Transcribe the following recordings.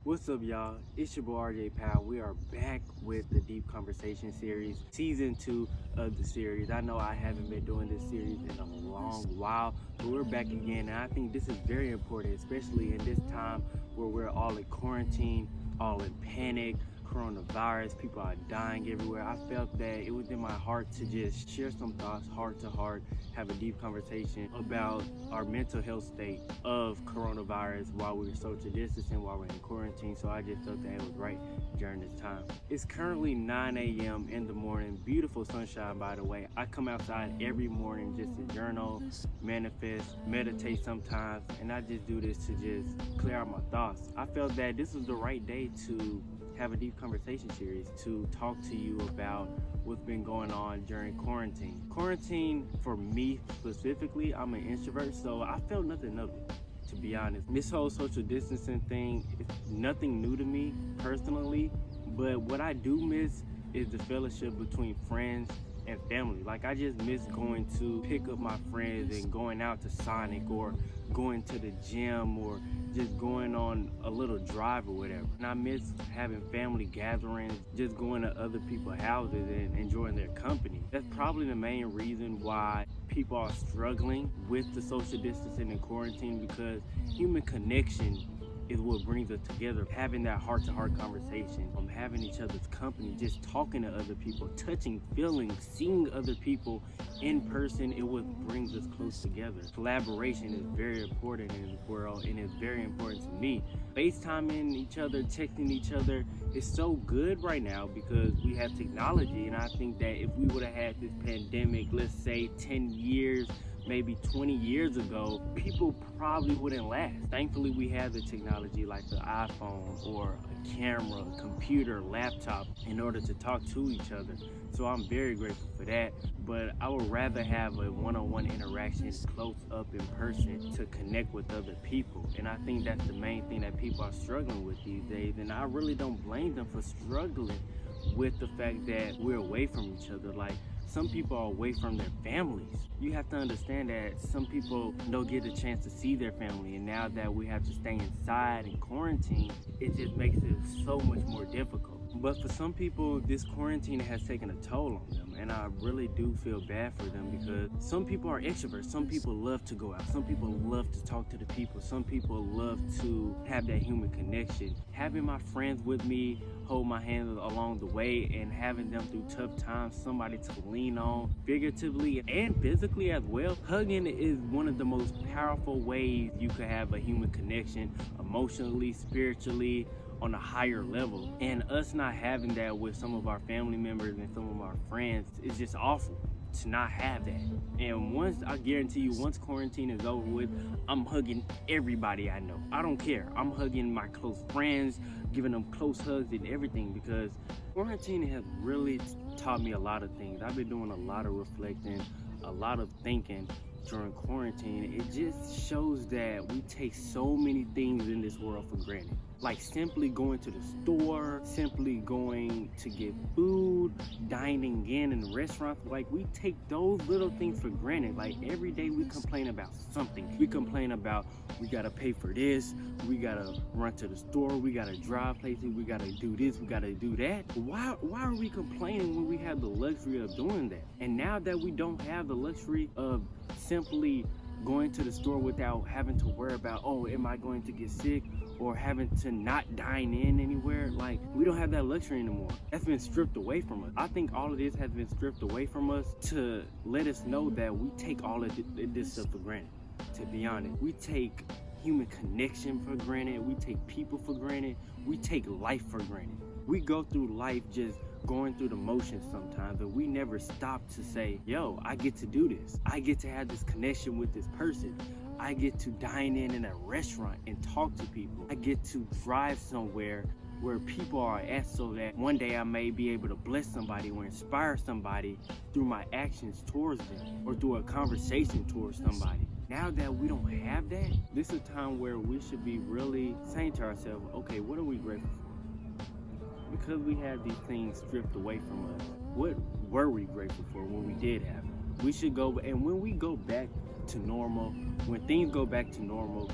What's up, y'all? It's your boy RJ Powell. We are back with the Deep Conversation series, season 2 of the series. I know I haven't been doing this series in a long while, but we're back again, and I think this is very important, especially in this time where we're all in quarantine, all in panic. Coronavirus, people are dying everywhere. I felt that it was in my heart to just share some thoughts, heart to heart, have a deep conversation about our mental health state of coronavirus while we were social distancing, while we're in quarantine. So I just felt that it was right during this time. It's currently 9 a.m. in the morning. Beautiful sunshine, by the way. I come outside every morning just to journal, manifest, meditate sometimes, and I just do this to just clear out my thoughts. I felt that this was the right day to have a deep conversation series, to talk to you about what's been going on during quarantine. Quarantine, for me specifically, I'm an introvert, so I felt nothing of it, to be honest. This whole social distancing thing is nothing new to me personally, but what I do miss is the fellowship between friends and family. Like, I just miss going to pick up my friends and going out to Sonic or going to the gym or just going on a little drive or whatever. And I miss having family gatherings, just going to other people's houses and enjoying their company. That's probably the main reason why people are struggling with the social distancing and quarantine, because human connection is what brings us together. Having that heart-to-heart conversation, having each other's company, just talking to other people, touching feelings, seeing other people in person, it what brings us close together. Collaboration is very important in the world, and it's very important to me. FaceTiming each other, texting each other is so good right now because we have technology, and I think that if we would have had this pandemic, let's say 10 years, maybe 20 years ago, people probably wouldn't last. Thankfully, we have the technology like the iPhone or a camera, computer, laptop in order to talk to each other. So I'm very grateful for that, but I would rather have a one-on-one interaction close up in person to connect with other people. And I think that's the main thing that people are struggling with these days, and I really don't blame them for struggling with the fact that we're away from each other. Like, some people are away from their families. You have to understand that some people don't get a chance to see their family, and now that we have to stay inside and quarantine, it just makes it so much more difficult. But for some people, this quarantine has taken a toll on them, and I really do feel bad for them, because some people are extroverts. Some people love to go out. Some people love to talk to the people. Some people love to have that human connection. Having my friends with me, hold my hand along the way, and having them through tough times, somebody to lean on figuratively and physically as well. Hugging is one of the most powerful ways you could have a human connection, emotionally, spiritually, on a higher level. And us not having that with some of our family members and some of our friends is just awful to not have that. And I guarantee you, once quarantine is over with, I'm hugging everybody I know. I don't care. I'm hugging my close friends, giving them close hugs and everything, because quarantine has really taught me a lot of things. I've been doing a lot of reflecting, a lot of thinking during quarantine. It just shows that we take so many things in this world for granted. Like simply going to the store, simply going to get food, dining in restaurants. Like, we take those little things for granted. Like, every day we complain about something. We complain about we gotta pay for this, we gotta run to the store, we gotta drive places, we gotta do this, we gotta do that. Why are we complaining when we have the luxury of doing that? And now that we don't have the luxury of simply going to the store without having to worry about, oh, am I going to get sick, or having to not dine in anywhere, like, we don't have that luxury anymore. That's been stripped away from us. I think all of this has been stripped away from us to let us know that we take all of this stuff for granted. To be honest, we take human connection for granted, we take people for granted, we take life for granted. We go through life just going through the motions sometimes, but we never stop to say, yo, I get to do this. I get to have this connection with this person. I get to dine in a restaurant and talk to people. I get to drive somewhere where people are at, so that one day I may be able to bless somebody or inspire somebody through my actions towards them, or through a conversation towards somebody. Now that we don't have that, this is a time where we should be really saying to ourselves, okay, what are we grateful for? Because we had these things stripped away from us, what were we grateful for when we did have it? We should go, and when we go back to normal, when things go back to normal,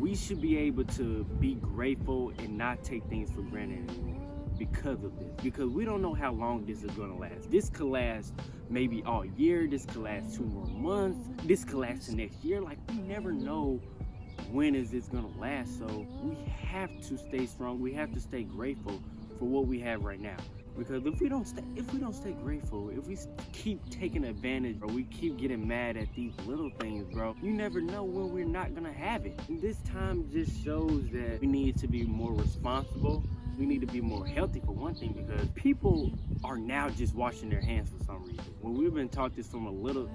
we should be able to be grateful and not take things for granted anymore because of this. Because we don't know how long this is gonna last. This could last maybe all year, this could last 2 more months, this could last the next year. Like, we never know when is this gonna last. So we have to stay strong. We have to stay grateful for what we have right now. Because if we don't stay grateful, if we keep taking advantage or we keep getting mad at these little things, bro, you never know when we're not gonna have it. And this time just shows that we need to be more responsible. We need to be more healthy, for one thing, because people are now just washing their hands for some reason. When we've been taught this from a little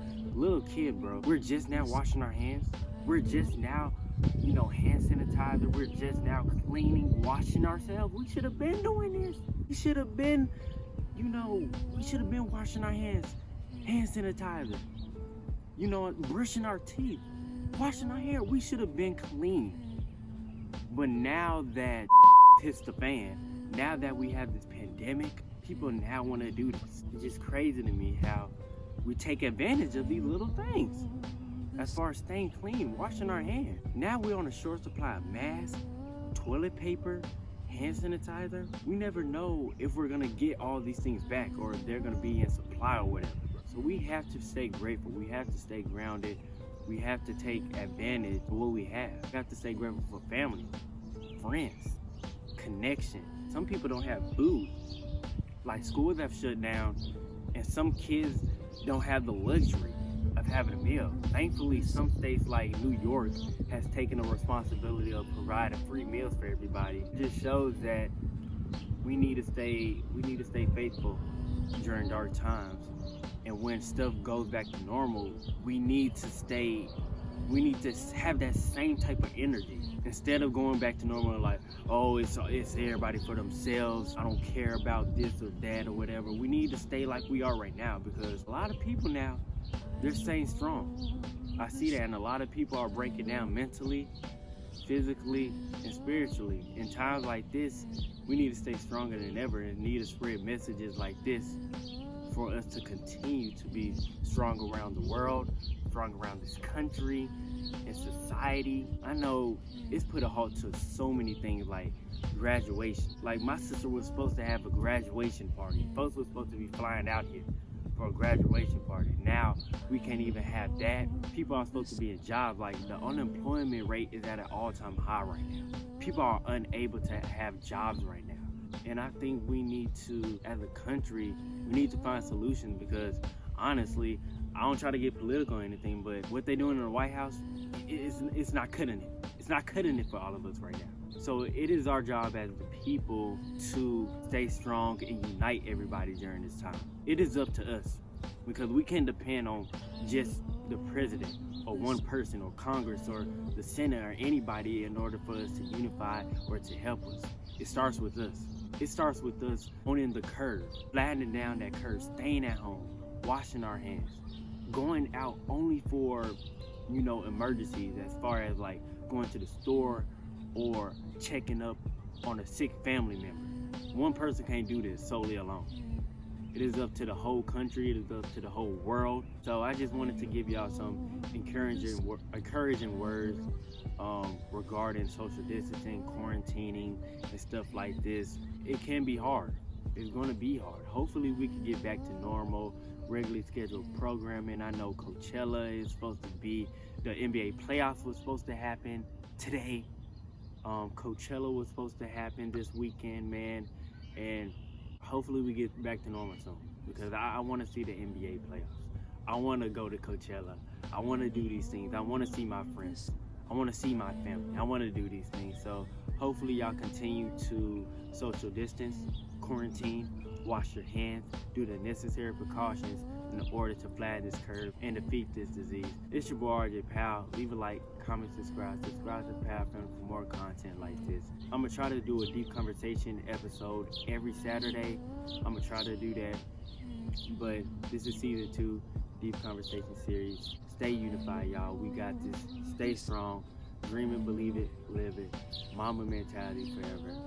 kid, bro, we're just now washing our hands. We're just now, hand sanitizer. We're just now cleaning, washing ourselves. We should have been doing this. We should have been, washing our hands, hand sanitizer, brushing our teeth, washing our hair. We should have been clean. But now that hits the fan, now that we have this pandemic, people now want to do this. It's just crazy to me how we take advantage of these little things. As far as staying clean, washing our hands. Now we're on a short supply of masks, toilet paper, hand sanitizer. We never know if we're gonna get all these things back or if they're gonna be in supply or whatever. So we have to stay grateful. We have to stay grounded. We have to take advantage of what we have. We have to stay grateful for family, friends, connection. Some people don't have food. Like, schools have shut down and some kids don't have the luxury of having a meal. Thankfully, some states like New York has taken the responsibility of providing free meals for everybody. It just shows that we need to stay faithful during dark times. And when stuff goes back to normal, we need to have that same type of energy. Instead of going back to normal like, oh, it's everybody for themselves, I don't care about this or that or whatever. We need to stay like we are right now, because a lot of people now, they're staying strong. I see that, and a lot of people are breaking down mentally, physically, and spiritually. In times like this, we need to stay stronger than ever and need to spread messages like this for us to continue to be strong around the world, strong around this country and society. I know it's put a halt to so many things, like graduation. Like, my sister was supposed to have a graduation party. Folks were supposed to be flying out here for a graduation party. Now we can't even have that. People are supposed to be in jobs. Like, the unemployment rate is at an all-time high right now. People are unable to have jobs right now. And I think we need to, as a country, we need to find solutions, because honestly, I don't try to get political or anything, but what they're doing in the White House, it's not cutting it. It's not cutting it for all of us right now. So it is our job as the people to stay strong and unite everybody during this time. It is up to us, because we can't depend on just the president or one person or Congress or the Senate or anybody in order for us to unify or to help us. It starts with us. It starts with us owning the curve, flattening down that curve, staying at home, washing our hands, going out only for, emergencies, as far as like going to the store or checking up on a sick family member. One person can't do this solely alone. It is up to the whole country. It is up to the whole world. So I just wanted to give y'all some encouraging words regarding social distancing, quarantining, and stuff like this. It can be hard. It's going to be hard. Hopefully we can get back to normal, regularly scheduled programming. I know Coachella is supposed to be, the NBA playoffs was supposed to happen today. Coachella was supposed to happen this weekend, man. And hopefully we get back to normal soon, because I want to see the NBA playoffs. I want to go to Coachella. I want to do these things. I want to see my friends. I want to see my family. I want to do these things. So hopefully y'all continue to social distance, quarantine, wash your hands, do the necessary precautions in order to flatten this curve and defeat this disease. It's your boy RJ Powell. Leave a like, comment, subscribe to the Powell Family for more content like this. I'm gonna try to do a deep conversation episode every Saturday. I'm gonna try to do that. But this is season 2, Deep Conversation series. Stay unified, y'all. We got this. Stay strong. Dream it, believe it, live it. Mama mentality forever.